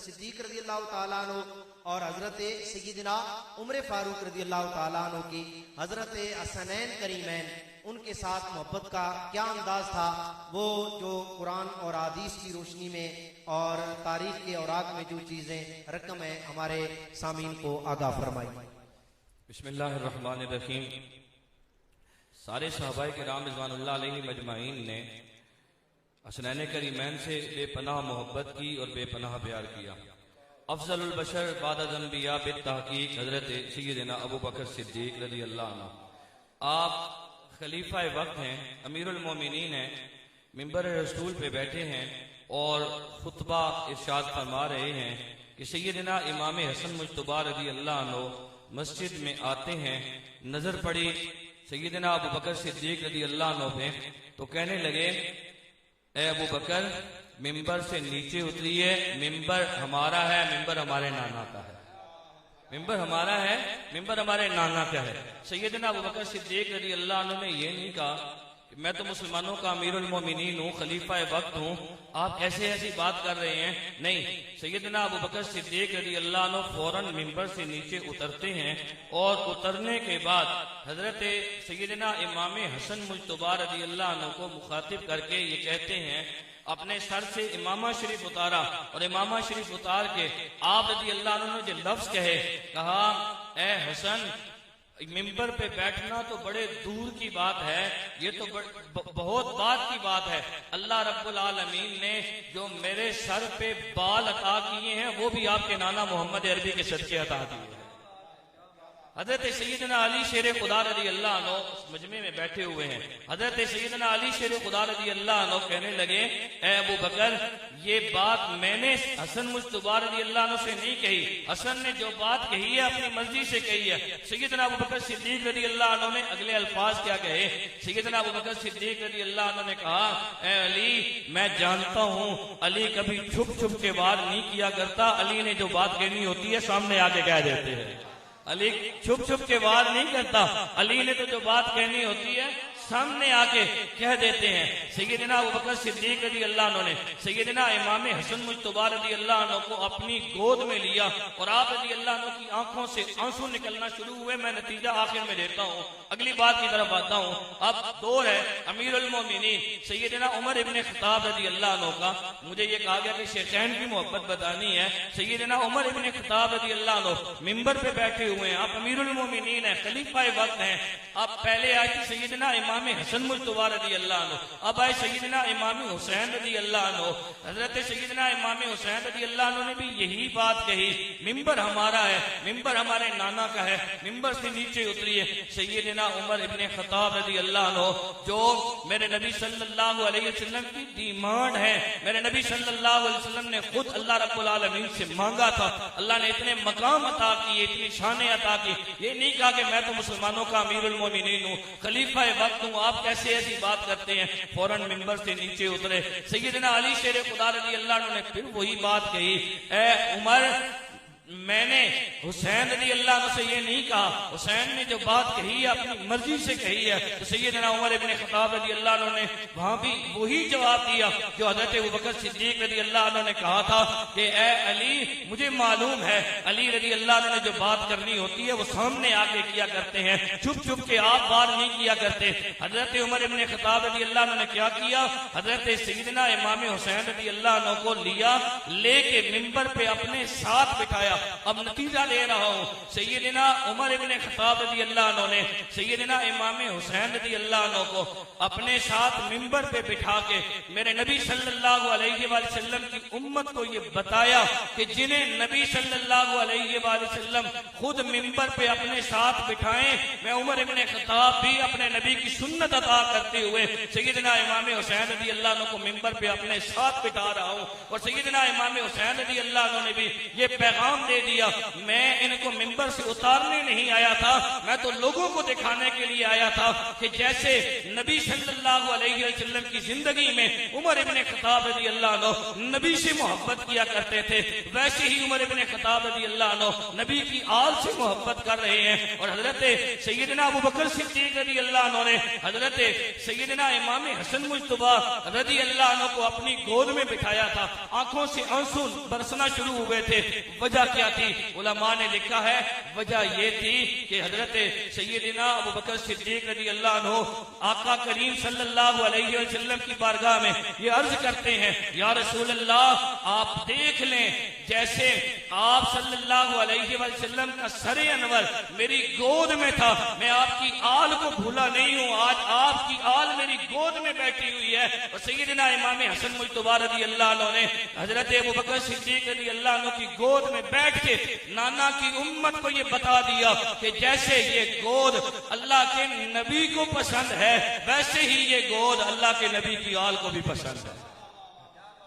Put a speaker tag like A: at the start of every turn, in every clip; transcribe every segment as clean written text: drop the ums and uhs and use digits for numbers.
A: सिद्दीक रज़ी अल्लाह ताला अन्हु और हजरत सय्यदना उमर फारूक रज़ी अल्लाह ताला अन्हु की हजरत हसनैन करीमैन उनके साथ मोहब्बत का क्या अंदाज था, वो जो कुरान और हदीस की रोशनी में और तारीख के औराक में जो चीजें रकम है हमारे सामीन को आगाह फरमाई।
B: बिस्मिल्लाहिर्रहमानिर्रहीम। सारे सहाबाए किराम रिज़वानुल्लाह अलैहिम अजमाइन ने हसनैन करीमैन से बेपनाह मोहब्बत की और बेपनाह प्यार किया। अफजलुल बशर बादल अंबिया बित्तहकीक हजरत सय्यदना अबू बकर सिद्दीक रज़ी अल्लाह अन्हु, आप खलीफा वक्त हैं, अमीरुल मोमिनीन हैं, मिंबर रसूल पे बैठे हैं और खुतबा इरशाद फरमा रहे हैं कि सय्यदना इमाम हसन मुज्तबा रज़ी अल्लाह अन्हु मस्जिद में आते हैं। नजर पड़ी सय्यदना अबू बकर सिद्दीक रज़ी अल्लाह अन्हु पे, तो कहने लगे, ए अबू बकर मिंबर से नीचे उतरिए, मिंबर हमारा है, मिंबर हमारे नाना का है, मिंबर हमारा है, मिंबर हमारे नाना का है। सैयदना अबू बकर सिद्दीक रज़ी अल्लाह अन्हु ने यह नहीं कहा कि मैं तो मुसलमानों का अमीरुल मोमिनीन हूँ, खलीफा वक्त हूँ, आप कैसे ऐसी बात कर रहे हैं। नहीं, सैयदना अबू बकर सिद्दीक रज़ी अल्लाह अन्हु फौरन मिंबर से नीचे उतरते हैं और उतरने के बाद हजरत सैयदना इमाम हसन मुज्तबा रज़ी अल्लाह अन्हु को मुखातिब करके ये कहते हैं, अपने सर से इमामा शरीफ उतारा और इमामा शरीफ उतार के आप रज़ी अल्लाह अन्हु ने जो लफ्ज कहा, ए हसन मिंबर पे बैठना तो बड़े दूर की बात है, ये तो बहुत बात की बात है। अल्लाह रब्बुल आलमीन ने जो मेरे सर पे बाल अता किए हैं वो भी आपके नाना मोहम्मद अरबी के सदके अता किए हैं। हजरत सैयदना अली शेर खुदा रज़ी अल्लाह अन्हु मजमे में बैठे हुए हैं। हजरत सैयदना अली शेर खुदा रज़ी अल्लाह अन्हु कहने लगे, ए अबू बकर ये बात मैंने हसन मुज्तबा रज़ी अल्लाह अन्हु से नहीं कही, हसन ने जो बात कही है अपनी मर्जी से कही है। सैयदना अबू बकर सिद्दीक रज़ी अल्लाह अन्हु ने अगले अल्फाज क्या कहे, सैयदना अबू बकर सिद्दीक रज़ी अल्लाह अन्हु ने कहा, ए अली मैं जानता हूँ अली कभी छुप छुप के बात नहीं किया करता, अली ने जो बात कहनी होती है सामने आके कह देते हैं। अली छुप छुप के वार नहीं करता, अली ने तो जो बात कहनी होती है सामने आके कह देते हैं। सैयदना अबू बकर सिद्दीक रज़ी अल्लाह अन्हु ने सैयदना इमाम हसन मुज्तबा रज़ी अल्लाह अन्हु को अपनी गोद में लिया और आप रज़ी अल्लाह अन्हु की आंखों से आंसू निकलना शुरू हुए। मैं नतीजा आखिर में देता हूँ, अगली बात की तरफ आता हूँ। अब दौर है अमीरुल मोमिनीन सैयदना उमर इब्न खत्ताब रज़ी अल्लाह अन्हु का। मुझे ये कहा गया कि शेखैन की मोहब्बत बतानी है। सैयदना उमर इब्न खत्ताब रज़ी अल्लाह अन्हु मिंबर पे बैठे हुए हैं, आप अमीरुल मोमिनीन है, खलीफा वक्त हैं। अब पहले आई थी सैयदना इमाम हसन मुज्तबा रज़ी अल्लाह अन्हु, अब आए सैयदना इमाम हुसैन रज़ी अल्लाह अन्हु। हजरत सैयदना इमाम हुसैन रज़ी अल्लाह अन्हु ने भी यही बात कही, मिंबर हमारा है, मिंबर हमारे नाना का है, मिंबर से नीचे उतरिए। सैयदना उमर इब्न खत्ताब रज़ी अल्लाह अन्हु जो मेरे नबी सल्लल्लाहु अलैहि वसल्लम की डिमांड है, मेरे नबी सल्लल्लाहु अलैहि वसल्लम ने खुद अल्लाह रब्बुल आलमीन से मांगा था, अल्लाह ने इतने मकाम अता किए, इतनी शानें अता की। ये नहीं कहा कि मैं तो मुसलमानों का अमीरुल मोमिनीन हूँ, खलीफा वक्त हूँ, आप कैसे ऐसी बात करते हैं। फौरन मिंबर से नीचे उतरे। सैयदना अली शेर खुदा रज़ी अल्लाह अन्हु ने फिर वही बात कही, ए उमर मैंने हुसैन रज़ी अल्लाह अन्हु से ये नहीं कहा, हुसैन ने जो बात कही है अपनी मर्जी से कही है। तो सैयदना उमर इब्न खत्ताब रज़ी अल्लाह अन्हु ने वहां भी वही जवाब दिया जो हज़रत अबू बकर सिद्दीक रज़ी अल्लाह अन्हु ने कहा था कि ए अली मुझे मालूम है अली रज़ी अल्लाह अन्हु ने जो बात करनी होती है वो सामने आके किया करते हैं, छुप छुप के आप बात नहीं किया करते। हज़रत उमर इब्न खत्ताब रज़ी अल्लाह अन्हु ने क्या किया, हज़रत सैयदना इमाम हुसैन रज़ी अल्लाह अन्हु को लिया, लेके मिंबर पे अपने साथ बिठाया। अब नतीजा ले रहा हूं, सैयदना उमर इब्न खत्ताब रज़ी अल्लाह अन्हु ने सैयदना इमाम हुसैन रज़ी अल्लाह अन्हु को अपने साथ मिंबर पे बिठा के मेरे नबी सल्लल्लाहु अलैहि वसल्लम की उम्मत को ये बताया कि जिन्हें नबी सल्लल्लाहु अलैहि वसल्लम खुद मिंबर पे अपने साथ बिठाएं, मैं उमर इब्न खत्ताब भी अपने नबी की सुन्नत अता करते हुए सैयदना इमाम हुसैन रज़ी अल्लाह अन्हु को मिंबर पे अपने साथ बिठा रहा हूं। और सैयदना इमाम हुसैन रज़ी अल्लाह अन्हु ने भी ये पैगाम पैगाम दे दिया। मैं इनको मिंबर से उतारने नहीं आया था, मैं तो लोगों को दिखाने के लिए आया था कि जैसे नबी सल्लल्लाहु अलैहि वसल्लम की जिंदगी में उमर इब्ने खत्ताब रज़ी अल्लाह अन्हु नबी से मोहब्बत किया करते थे, वैसे ही उमर इब्ने खत्ताब रज़ी अल्लाह अन्हु नबी की आल से मोहब्बत कर रहे हैं। और हजरत सैयदना अबू बकर सिद्दीक रज़ी अल्लाह अन्हु ने हजरत सैयदना इमाम हसन मुज्तबा रज़ी अल्लाह अन्हु को अपनी गोद में बिठाया था। आंखों से आंसू बरसना शुरू हुए थे। वजह क्या थी? उलमा ने लिखा है वजह यह थी कि हजरत सैयदना अबू बकर सिद्दीक रज़ी अल्लाह अन्हु आका करीम सल्लल्लाहु अलैहि वसल्लम की बारगाह में ये अर्ज करते हैं, या रसूल अल्लाह आप देख लें, जैसे आप सल्लल्लाहु अलैहि वसल्लम का सरे अनवर मेरी गोद में था, मैं आपकी आल को भूला नहीं हूं, आज आपकी आल मेरी गोद में बैठी हुई है। और सैयदना इमाम हसन मुज्तबा रज़ी अल्लाह अन्हु ने हजरत अबू बकर सिद्दीक रज़ी अल्लाह अन्हु की गोद में बैठ के नाना की उम्मत को ये बता दिया कि जैसे ये गोद अल्लाह के नबी को पसंद है, वैसे ही ये गोद अल्लाह के नबी की आल को भी पसंद है।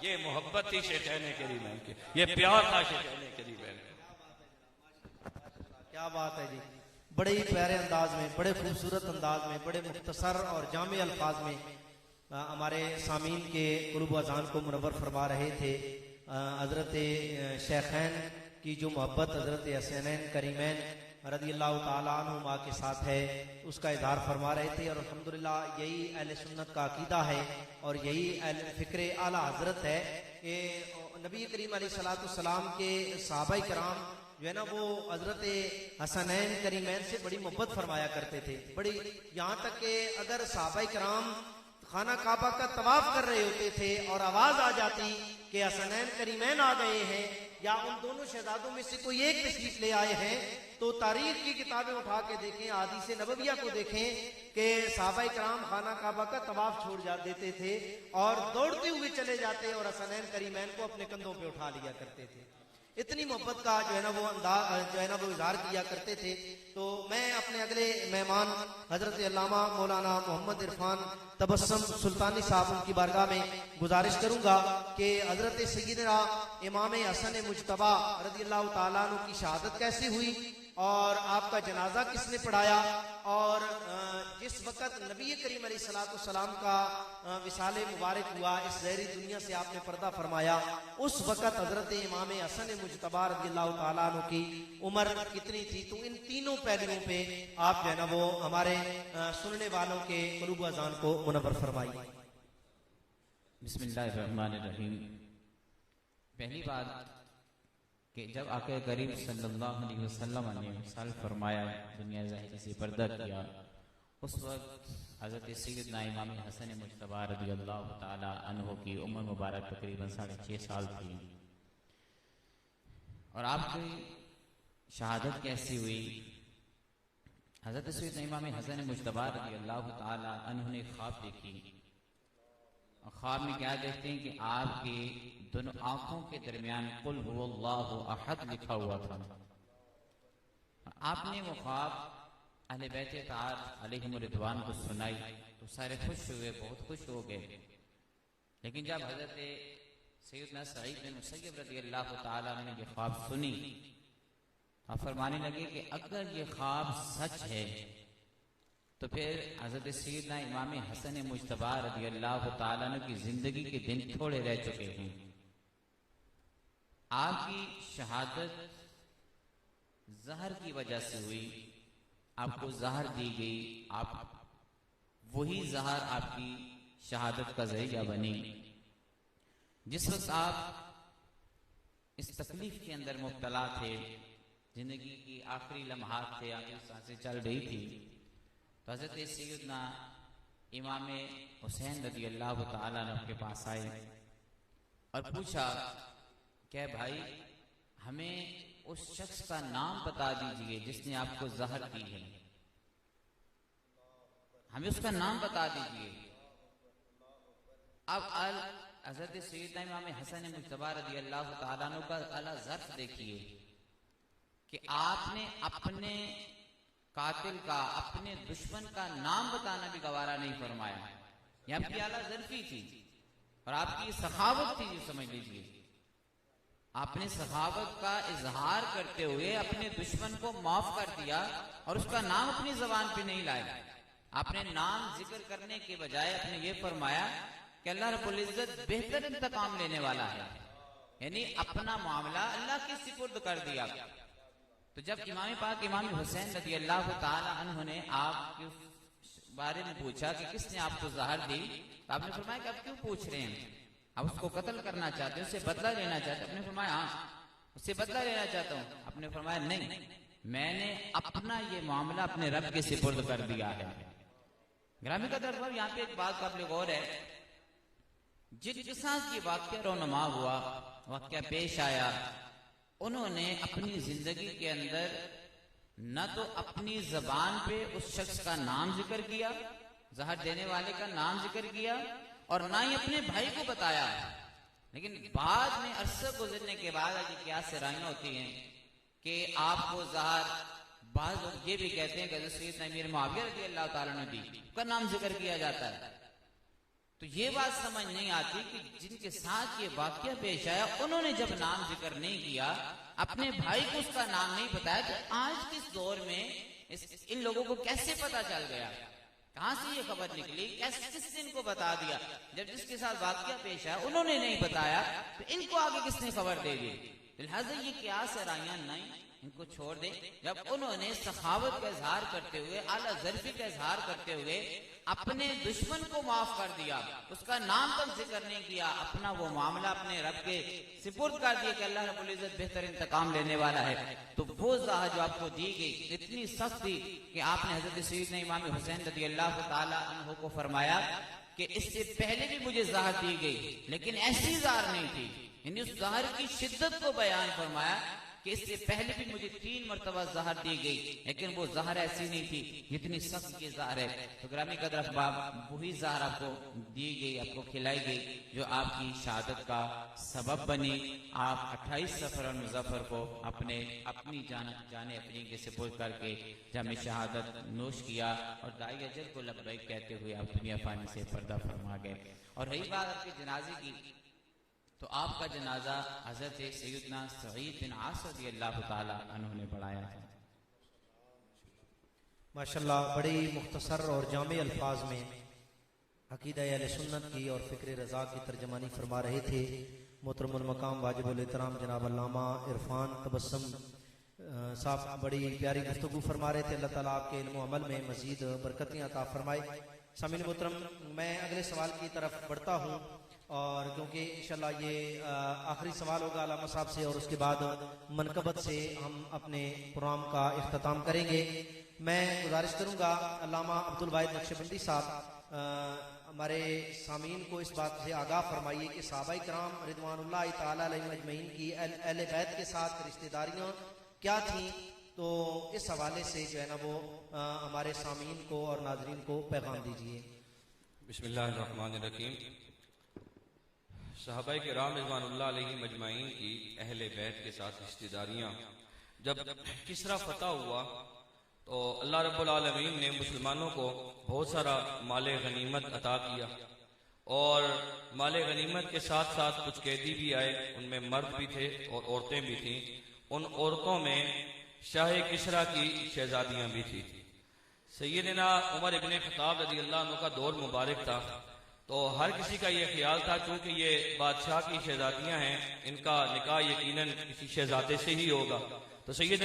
B: ये मोहब्बत थी शैतान करीमैन की, ये प्यार था शैतान करीमैन।
A: क्या बात है जी, बड़े ही प्यारे अंदाज में, बड़े खूबसूरत अंदाज में, बड़े मुख्तसर और जामे अल्फाज में हमारे सामीन के कुलूब अज़ान को मुनव्वर फरमा रहे थे। हजरत शेखैन की जो मोहब्बत हजरत हसनैन करीमैन रज़ी अल्लाह ताला अन्हुमा के साथ है, उसका इज़हार फरमा रहे थे। और अल्हम्दुलिल्लाह यही अहले सुन्नत का अकीदा है और यही फ़िक्र आला हजरत है कि नबी करीम अलैहिस्सलाम के सहाबाए किराम जो है ना वो हजरत हसनैन करीमैन से बड़ी मोहब्बत फरमाया करते थे। बड़ी यहाँ तक कि अगर सहाबाए किराम खाना काबा का तवाफ कर रहे होते थे और आवाज आ जाती कि हसनैन करीमैन आ गए हैं या उन दोनों शहजादों में से कोई एक तशरीफ ले आए हैं, तो तारीख की किताबें उठा के देखें, हदीस नबविया को देखें कि सहाबाए किराम खाना काबा का तवाफ छोड़ जा देते थे और दौड़ते हुए चले जाते और हसनैन करीमैन को अपने कंधों पे उठा लिया करते थे। इतनी मोहब्बत का जो है ना वो अंदाज जो है ना वो इजहार किया करते थे। तो मैं अपने अगले मेहमान हजरत अल्लामा मौलाना मोहम्मद इरफान तबस्सुम सुल्तानी साहब उनकी बारगाह में गुजारिश करूंगा कि हजरत सय्यदना इमाम हसन मुज्तबा रज़ी अल्लाह ताला अन्हु की शहादत कैसे हुई और आपका जनाजा किसने पढ़ाया, और जिस वक़्त नबी करीम अलैहिस्सलाम का विसाले मुबारक हुआ, इस ज़हरी दुनिया से आपने पर्दा फरमाया, उस वक़्त हजरत इमाम हसन मुज्तबा रज़ी अल्लाह ताला अन्हु की उम्र कितनी थी? तो इन तीनों पहलुओं पे आप जो है ना वो हमारे सुनने वालों के कुलूब अज़ान को मुनव्वर फरमाइए।
C: बिस्मिल्लाहिर्रहमानिर्रहीम। पहली बात कि जब आके करीम सल्लल्लाहु अलैहि वसल्लम ने साल फरमाया, दुनिया ज़ाहिर से पर्दा किया, उस वक्त हज़रत सैयदना इमाम हसन मुज्तबा रज़ी अल्लाह ताला अन्हु की उम्र मुबारक तकरीबन 6.5 साल थी। और आपकी शहादत कैसी हुई? हज़रत सैयदना इमाम हसन मुज्तबा रज़ी अल्लाह ताला अन्हु ने ख्वाब देखी। ख्वाब में क्या देखते हैं कि आपकी दोनों आंखों के दरमियान कुल हुवल्लाहु अहद लिखा हुआ था। आपने वो ख्वाब अहले बैत तार अलैहिम रिदवान को सुनाई तो सारे खुश हुए, बहुत खुश हो गए। लेकिन जब हजरत सैयदना सईद बिन मुसय्यब रज़ी अल्लाह ताला ने ये ख्वाब सुनी, आप फरमाने लगे कि अगर ये ख्वाब सच है तो फिर हजरत सैयदना इमाम हसन मुज्तबा रज़ी अल्लाह ताला की जिंदगी के दिन थोड़े रह चुके हैं। आपकी शहादत जहर की वजह से हुई, आपको जहर दी गई, आप वही जहर आपकी शहादत का जरिया बनी। जिस वक्त आप इस तकलीफ के अंदर मुब्तला थे, जिंदगी की आखिरी लम्हात थे, आखिरी सांसें चल रही थी, तो हज़रत सैयदना इमाम हुसैन रज़ी अल्लाह ताला अन्हु के पास आए और पूछा, क्या भाई हमें उस शख्स का नाम बता दीजिए जिसने आपको जहर दी है, हमें उसका नाम बता दीजिए। अब हज़रत सैयदना इमाम हसन मुज्तबा रज़ी अल्लाह ताला अन्हु का अला ज़र्फ देखिए कि आपने अपने कातिल का, अपने दुश्मन का नाम बताना भी गवारा नहीं फरमाया। यह आपकी आला ज़र्फी थी और आपकी सखावत थी, जो समझ लीजिए। आपने सखावत का इजहार करते हुए अपने दुश्मन को माफ कर दिया और उसका नाम अपनी जबान पे नहीं लाया। आपने नाम जिक्र करने के बजाय आपने ये फरमाया कि अल्लाह रब्बुल इज्जत बेहतर इंतकाम लेने वाला है, यानी अपना मामला अल्लाह के सिपुर्द कर दिया। तो जब इमाम पाक इमाम हुसैन रज़ी अल्लाह ताला अन्हु ने आपके बारे में पूछा कि किसने आपको जहर दी, तो आपने फरमाया कि आप क्यों पूछ रहे हैं, आप उसको कत्ल करना चाहते हो, उससे बदला लेना चाहते हो? आपने फरमाया हाँ उससे बदला लेना चाहता हूँ। आपने फरमाया नहीं, मैंने अपना ये मामला अपने रब के सिपुर्द कर दिया है। ग्रामी का दर्द यहाँ पे एक बात काबिल गौर है, जिनके साथ ये वाक्य रोनमा हुआ, वाक्य पेश आया, उन्होंने अपनी जिंदगी के अंदर न तो अपनी जबान पे उस शख्स का नाम जिक्र किया, जहर देने वाले का नाम जिक्र किया, और ना ही अपने भाई को बताया। लेकिन बाद में अरसा गुजरने के बाद क्या सराहियां होती हैं कि आपको जहर, बाद लोग ये भी कहते हैं कि सैयदना अमीर मुआविया रज़ी अल्लाह ताला ने दी, उसका नाम जिक्र किया जाता है। तो ये बात समझ नहीं आती कि जिनके साथ ये वाकया पेश आया उन्होंने जब नाम जिक्र नहीं किया, अपने भाई को उसका नाम नहीं बताया, तो आज किस दौर में इन लोगों को कैसे पता चल गया, कहां से ये खबर निकली, कैसे किसने इनको बता दिया? जब जिसके साथ वाकया पेश आया उन्होंने नहीं बताया, तो इनको आगे किसने खबर दे दी? लिहाजा ये क्या सराहियां नहीं, इनको छोड़ दे। जब उन्होंने सखावत का इजहार करते हुए, आला ज़र्फी का इजहार करते हुए अपने दुश्मन को माफ कर दिया, उसका नाम तक जिक्र नहीं किया, अपना वो मामला अपने रब के सिपुर्द कर दिया कि अल्लाह रब्बुल इज्जत बेहतर इंतकाम लेने वाला है, तो वो ज़ाह जो आपको दी गई इतनी सख्त थी कि आपने हजरत सैयदना इमाम हुसैन रज़ी अल्लाह ताला अन्हु को फरमाया कि इससे पहले भी मुझे ज़ाह दी गई, लेकिन ऐसी ज़ाह नहीं थी। यानी उस ज़हर की शिद्दत को बयान फरमाया कि इससे पहले भी मुझे 3 मरतबा जहर दी गई, लेकिन वो जहर ऐसी नहीं थी जितनी सख्त की जहर है। तो ग्रामी कदर अहबाब, वही जहर आपको दी गई, आपको खिलाई गई जो आपकी शहादत का सबब बनी। आप 28 सफर और मुजफ्फर को अपनी जाने अपनी के सुपुर्द करके जामे शहादत नोश किया और दाई अजल को लब्बैक कहते हुए आप दुनिया फानी से पर्दा फरमा गए। और रही बात आपके जनाजे की, तो आपका जनाजा हजरत सैयदना सईद बिन आस रज़ियल्लाहु ताला अन्हु ने पढ़ाया था।
A: माशाल्लाह, बड़ी मुख्तसर और जामे अल्फाज में अकीदा अहले सुन्नत की और फिक्र रज़ा की तर्जमानी फरमा रहे थे मोहतरमुल मकाम वाजिबुल एहतराम जनाब अल्लामा इरफान तबस्सुम साहब। बड़ी प्यारी गुफ्तगू फरमा रहे थे। अल्लाह ताला आपके इल्म व अमल में मजीद बरकतें अता फरमाए। सामीन मोहतरम, मैं अगले सवाल की तरफ बढ़ता हूँ, और क्योंकि इंशाल्लाह ये आखिरी सवाल होगा अल्लामा साहब से, और उसके बाद मनकबत से हम अपने प्रोग्राम का इख्तिताम करेंगे। मैं गुजारिश करूंगा अल्लामा अब्दुल वाहिद नक्शबंदी साहब हमारे सामीन को इस बात से आगाह फरमाइए कि सहाबाए किराम रिदवानुल्लाह ताला अलैहिम अजमईन की अहले बैत के साथ रिश्तेदारियां क्या थी, तो इस हवाले से जो है ना वो हमारे सामीन को और नाजरीन को पैगाम दीजिए।
B: बिस्मिल्लाहिर्रहमानिर्रहीम। सहाबाए किराम रिज़वानुल्लाह अलैहिम अजमईन की अहले बैत के साथ रिश्तेदारियां जब किसरा फतह हुआ, तो अल्लाह रब्बुल आलमीन ने मुसलमानों को बहुत सारा माले गनीमत अता किया, और माले गनीमत के साथ साथ कुछ कैदी भी आए, उनमें मर्द भी थे और औरतें भी थीं। उन औरतों में शाह किसरा की शहजादियां भी थी। सैयदना उमर इब्ने खत्ताब रज़ी अल्लाह अन्हु का दौर मुबारक था, तो हर किसी का ये ख्याल था क्योंकि ये बादशाह की शहजादियां हैं, इनका निकाह यकीनन किसी शहजादे से ही होगा। तो सैयद